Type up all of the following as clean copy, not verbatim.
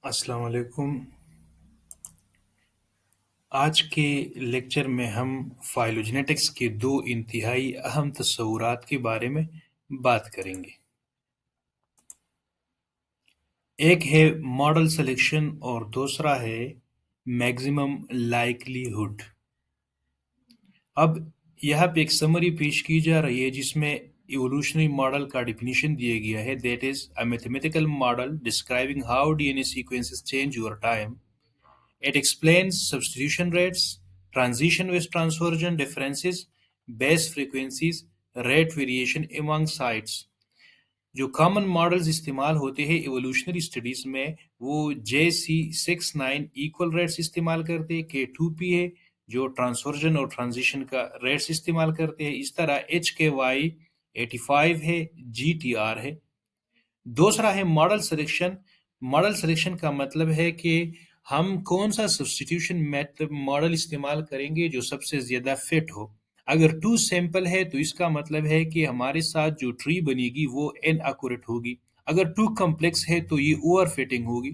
السلام علیکم۔ آج کے لیکچر میں ہم فائلوجینیٹکس کے دو انتہائی اہم تصورات کے بارے میں بات کریں گے۔ ایک ہے ماڈل سلیکشن اور دوسرا ہے میگزیمم لائکلی ہوڈ۔ اب یہاں پہ ایک سمری پیش کی جا رہی ہے جس میں ایولوشنری ماڈل کا ڈیفینیشن دیا گیا ہے، that is a mathematical model describing how D N A sequences change over time. It explains substitution rates, transition with transversion differences, base frequencies, rate variation among sites. جو کامن ماڈلز استعمال ہوتے ہیں evolutionary studies میں وہ JC69 equal rates استعمال کرتے ہیں، K2P ہے جو ٹرانسورجن اور ٹرانزیشن کا ریٹس استعمال کرتے ہیں، اس طرح HKY85 ہے، GTR ہے۔ دوسرا ہے ماڈل سلیکشن۔ ماڈل سلیکشن کا مطلب ہے کہ ہم کون سا سبسٹیٹیوشن ماڈل استعمال کریں گے جو سب سے زیادہ فٹ ہو۔ اگر 2 سیمپل ہے تو اس کا مطلب ہے کہ ہمارے ساتھ جو ٹری بنے گی وہ ان ایکوریٹ ہوگی، اگر 2 کمپلیکس ہے تو یہ اوور فٹنگ ہوگی۔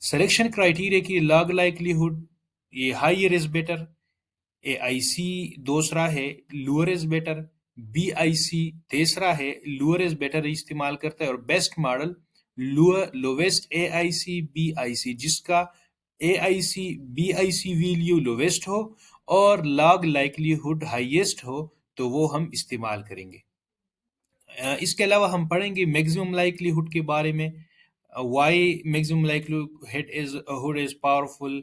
سلیکشن کرائیٹیریا کی لاگ لائکلیہڈ، یہ higher is better, a I سی دوسرا ہے lower is better, be I سی تیسرا ہے لوور از بیٹر استعمال کرتا ہے، اور best model lowest a I C B I سی، جس کا اے I C B I C value lowest ہو اور لاگ لائکلیہڈ ہائیسٹ ہو تو وہ ہم استعمال کریں گے۔ اس کے علاوہ ہم پڑھیں گے میگزیمم لائکلیہڈ کے بارے میں، why maximum likelihood is powerful,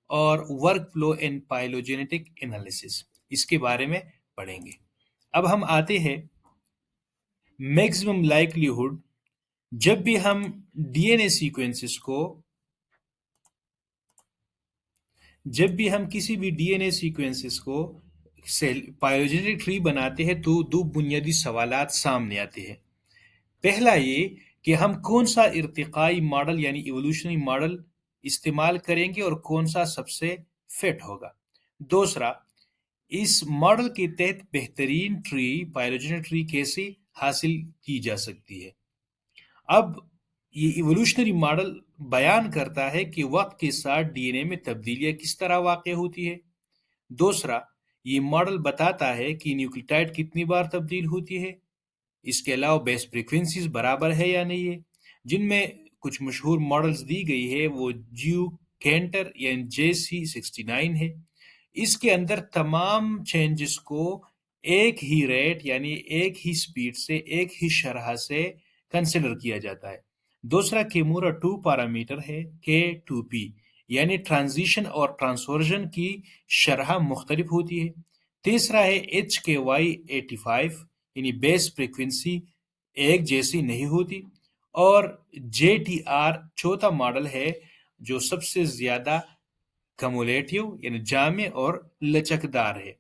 اور workflow in phylogenetic analysis, اس کے بارے میں پڑھیں گے۔ اب ہم آتے ہیں میگزیمم لائکلیہڈ۔ جب بھی ہم ڈی این اے سیکوینسز کو جب بھی ہم کسی بھی ڈی این اے سیکوینسز کو پائلوجینیٹک ٹری بناتے ہیں تو دو بنیادی سوالات سامنے آتے ہیں۔ پہلا یہ کہ ہم کون سا ارتقائی ماڈل یعنی ایولوشنری ماڈل استعمال کریں گے اور کون سا سب سے فٹ ہوگا۔ دوسرا، اس ماڈل کے تحت بہترین ٹری پائلوجینیٹک ٹری کیسے حاصل کی جا سکتی ہے۔ اب یہ ایولوشنری ماڈل بیان کرتا ہے کہ وقت کے ساتھ ڈی این اے میں تبدیلیاں کس طرح واقع ہوتی ہے۔ دوسرا، یہ ماڈل بتاتا ہے کہ نیوکلیوٹائڈ کتنی بار تبدیل ہوتی ہے۔ اس کے علاوہ بیس فریکوینسیز برابر ہے یا نہیں ہے۔ جن میں کچھ مشہور ماڈلز دی گئی ہے وہ جیو کینٹر یعنی JC69 ہے۔ اس کے اندر تمام چینجز کو ایک ہی ریٹ یعنی ایک ہی سپیڈ سے ایک ہی شرح سے کنسیڈر کیا جاتا ہے۔ دوسرا کیمورا 2 پیرامیٹر ہے، K2P، یعنی ٹرانزیشن اور ٹرانسورجن کی شرح مختلف ہوتی ہے۔ تیسرا ہے HKY85، یعنی بیس فریکوینسی ایک جیسی نہیں ہوتی، اور JTR چوتھا ماڈل ہے جو سب سے زیادہ کمولیٹیو یعنی جامع اور لچکدار ہے۔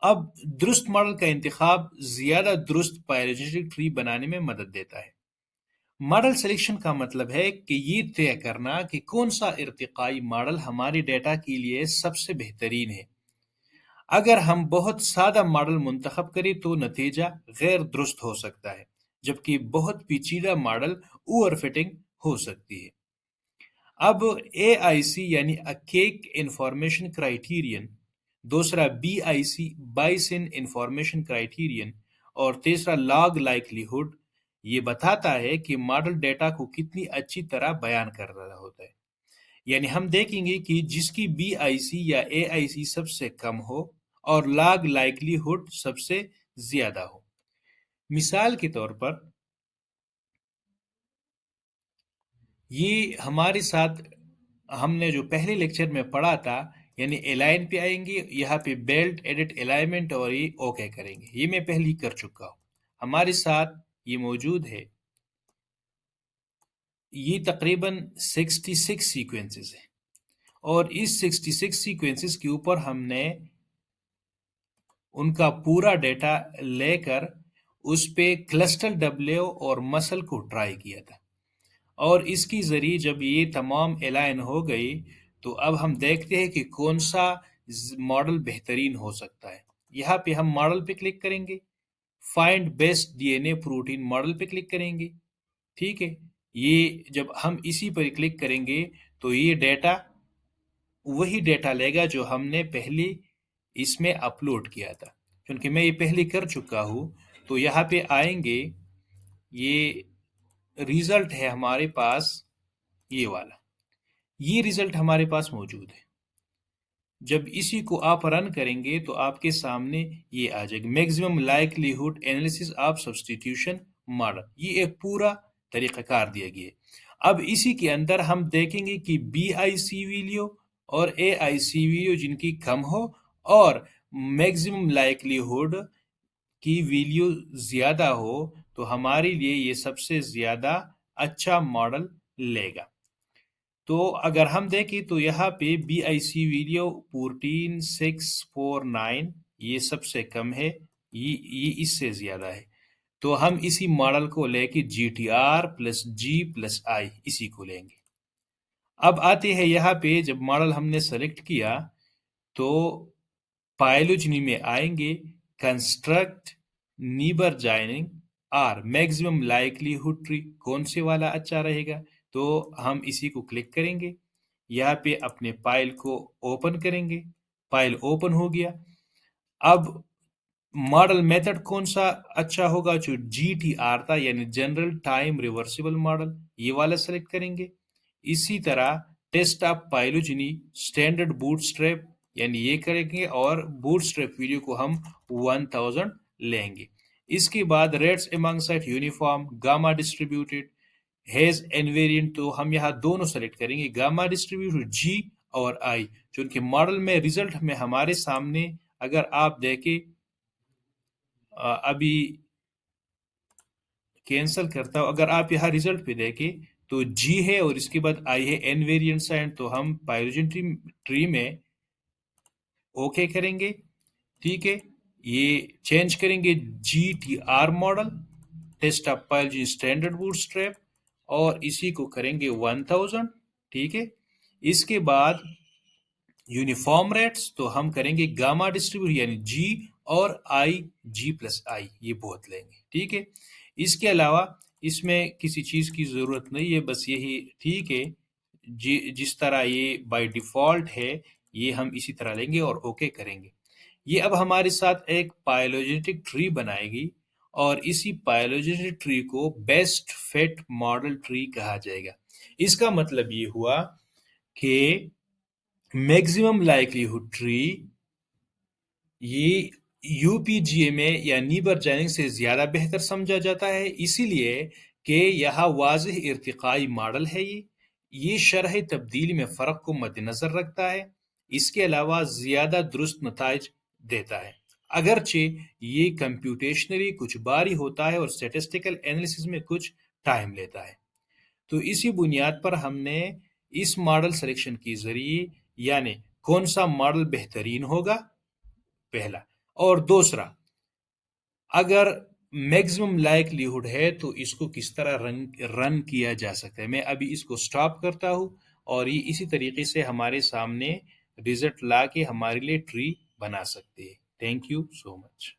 اب درست ماڈل کا انتخاب زیادہ درست پائلوجینیٹک ٹری بنانے میں مدد دیتا ہے۔ ماڈل سلیکشن کا مطلب ہے کہ یہ طے کرنا کہ کون سا ارتقائی ماڈل ہمارے ڈیٹا کے لیے سب سے بہترین ہے۔ اگر ہم بہت سادہ ماڈل منتخب کریں تو نتیجہ غیر درست ہو سکتا ہے، جبکہ بہت پیچیدہ ماڈل اوور فٹنگ ہو سکتی ہے۔ اب اے آئی سی یعنی اکیک انفارمیشن کرائیٹیرین، دوسرا B I C Bayesian information criterion, اور تیسرا لاگ لائکلیہڈ، یہ بتاتا ہے کہ ماڈل ڈیٹا کو کتنی اچھی طرح بیان کر رہا ہوتا ہے۔ یعنی ہم دیکھیں گے کہ جس کی بی آئی سی یا اے آئی سی سب سے کم ہو اور لاگ لائکلیہڈ سب سے زیادہ ہو۔ مثال کے طور پر یہ ہمارے ساتھ ہم نے جو پہلے لیکچر میں پڑھا تھا، یعنی الائن پہ آئیں گے، یہاں پہ بیلٹ ایڈٹ الائنمنٹ اور یہ اوکے کریں گے، یہ میں پہلے کر چکا ہوں۔ ہمارے ساتھ یہ موجود ہے، یہ تقریباً 66 سیکوینسز ہیں، اور اس 66 سیکوینسز کے اوپر ہم نے ان کا پورا ڈیٹا لے کر اس پہ کلسٹر ڈبلیو اور مسل کو ٹرائی کیا تھا، اور اس کی ذریعے جب یہ تمام الائن ہو گئی تو اب ہم دیکھتے ہیں کہ کون سا ماڈل بہترین ہو سکتا ہے۔ یہاں پہ ہم ماڈل پہ کلک کریں گے، فائنڈ بیسٹ ڈی این اے پروٹین ماڈل پہ کلک کریں گے، ٹھیک ہے۔ یہ جب ہم اسی پر کلک کریں گے تو یہ ڈیٹا وہی ڈیٹا لے گا جو ہم نے پہلے اس میں اپلوڈ کیا تھا. کیونکہ میں یہ پہلے کر چکا ہوں تو یہاں پہ آئیں گے، یہ ریزلٹ ہے ہمارے پاس، یہ والا، یہ ریزلٹ ہمارے پاس موجود ہے. جب اسی کو آپ رن کریں گے تو آپ کے سامنے یہ آ جائے گا، maximum likelihood analysis of substitution model. یہ ایک پورا طریقہ کار دیا گیا ہے. اب اسی کے اندر ہم دیکھیں گے کہ بی آئی سی ویلیو اور اے آئی سی ویلیو جن کی کم ہو اور میگزیمم لائکلیہڈ کی ویلیو زیادہ ہو تو ہمارے لیے یہ سب سے زیادہ اچھا ماڈل لے گا. تو اگر ہم دیکھیں تو یہاں پہ بی آئی سی ویلیو 14649 یہ سب سے کم ہے، یہ اس سے زیادہ ہے. تو ہم اسی ماڈل کو لے کے جی T are plus G plus I اسی کو لیں گے. اب آتے ہیں یہاں پہ، جب ماڈل ہم نے سلیکٹ کیا تو پائلوجنی میں آئیں گے، construct neighbour joining or maximum likelihood tree کون سے والا اچھا رہے گا. تو ہم اسی کو کلک کریں گے، یہاں پہ اپنے فائل کو اوپن کریں گے، فائل اوپن ہو گیا. اب ماڈل میتھڈ کون سا اچھا ہوگا؟ جو جی ٹی آر تھا، یعنی جنرل ٹائم ریورسیبل ماڈل، یہ والا سلیکٹ کریں گے. اسی طرح test of phylogeny standard bootstrap, یعنی یہ کریں گے، اور بوٹ اسٹریپ ویڈیو کو ہم 1000 لیں گے. اس کے بعد rates among site uniform, gamma distributed, has invariant, تو ہم یہاں دونوں سلیکٹ کریں گے، گاما ڈسٹریبیوٹیڈ جی اور آئی. چونکہ ماڈل میں ریزلٹ میں ہمارے سامنے، اگر آپ دیکھیں ابھی کینسل کرتا ہوں، اگر آپ یہاں ریزلٹ پہ دیکھیں تو جی ہے اور اس کے بعد آئی ہے انویرینٹ سائن. تو ہم پائلوجن ٹری میں اوکے کریں گے، ٹھیک ہے. یہ چینج کریں گے G T R model, test of phylogeny standard bootstrap, اور اسی کو کریں گے 1000، ٹھیک ہے. اس کے بعد یونیفارم ریٹس تو ہم کریں گے گاما ڈسٹریبیوٹ، یعنی جی اور آئی، جی پلس آئی، یہ بہت لیں گے، ٹھیک ہے. اس کے علاوہ اس میں کسی چیز کی ضرورت نہیں ہے، بس یہی ٹھیک ہے، جس طرح یہ بائی ڈیفالٹ ہے یہ ہم اسی طرح لیں گے اور اوکے کریں گے. یہ اب ہمارے ساتھ ایک پائلوجینٹک ٹری بنائے گی، اور اسی پائلوجینٹک ٹری کو بیسٹ فٹ ماڈل ٹری کہا جائے گا. اس کا مطلب یہ ہوا کہ میگزیمم لائکلیہڈ ٹری یہ یو پی جی اے میں یا نیبر جوائننگ سے زیادہ بہتر سمجھا جاتا ہے، اسی لیے کہ یہاں واضح ارتقائی ماڈل ہے. یہ شرح تبدیلی میں فرق کو مد نظر رکھتا ہے، اس کے علاوہ زیادہ درست نتائج دیتا ہے، اگرچہ یہ کمپیوٹیشنلی کچھ باری ہوتا ہے اور اسٹیٹسٹیکل انالیسس میں کچھ ٹائم لیتا ہے. تو اسی بنیاد پر ہم نے اس ماڈل سلیکشن کے ذریعے، یعنی کون سا ماڈل بہترین ہوگا پہلا، اور دوسرا اگر میگزیمم لائکلیہڈ ہے تو اس کو کس طرح رن کیا جا سکتا ہے. میں ابھی اس کو سٹاپ کرتا ہوں، اور یہ اسی طریقے سے ہمارے سامنے ریزلٹ لا کے ہمارے لیے ٹری بنا سکتے ہیں. Thank you so much.